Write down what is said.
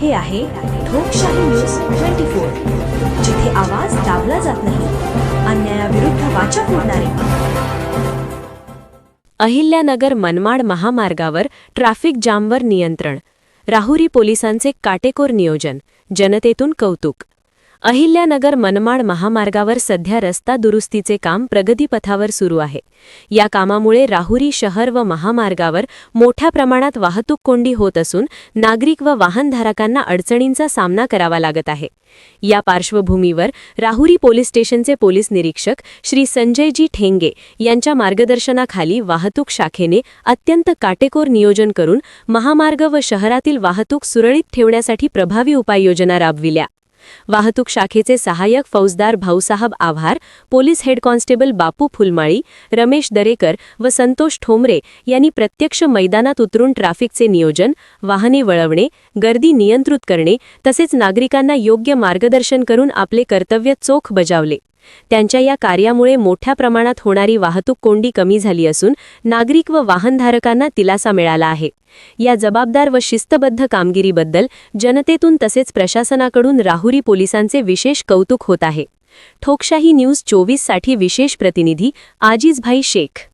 हे आहे ठोकशाही न्यूज 24, जिथे आवाज दाबला जात नाही, अन्यायाविरुद्ध वाचा फोडणारे. अहिल्यानगर मनमाड महामार्गावर ट्रॅफिक जामवर नियंत्रण. राहुरी पोलिसांचे काटेकोर नियोजन. जनतेतून कौतुक. अहिल्यानगर मनमाड महामार्गावर सध्या रस्ता दुरुस्तीचे काम प्रगतीपथावर सुरू आहे. या कामामुळे राहुरी शहर व महामार्गावर मोठ्या प्रमाणात वाहतूक कोंडी होत असून नागरिक व वाहनधारकांना अडचणींचा सामना करावा लागत आहे. या पार्श्वभूमीवर राहुरी पोलीस स्टेशनचे पोलीस निरीक्षक श्री संजयजी ठेंगे यांच्या मार्गदर्शनाखाली वाहतूक शाखेने अत्यंत काटेकोर नियोजन करून महामार्ग व शहरातील वाहतूक सुरळीत ठेवण्यासाठी प्रभावी उपाययोजना राबविल्या. वाहतूक शाखेचे सहाय्यक फौजदार भाऊसाहब आव्हार, पोलीस हेड कॉन्स्टेबल बापू फुलमाळी, रमेश दरेकर व संतोष ठोंबरे यांनी प्रत्यक्ष मैदानात उतरून ट्रॅफिकचे नियोजन, वाहने वळवणे, गर्दी नियंत्रित करणे तसेच नागरिकांना योग्य मार्गदर्शन करून आपले कर्तव्य चोख बजावले. त्यांच्या या कार्यामुळे मोठ्या प्रमाणात होणारी वाहतूक कोंडी कमी झाली असून नागरिक व वाहनधारकांना दिलासा मिळाला आहे. या जबाबदार व शिस्तबद्ध कामगिरीबद्दल जनतेतून तसेच प्रशासनाकडून राहुरी पोलिसांचे विशेष कौतुक होत आहे. ठोकशाही न्यूज 24 साठी विशेष प्रतिनिधी आजिजभाई शेख.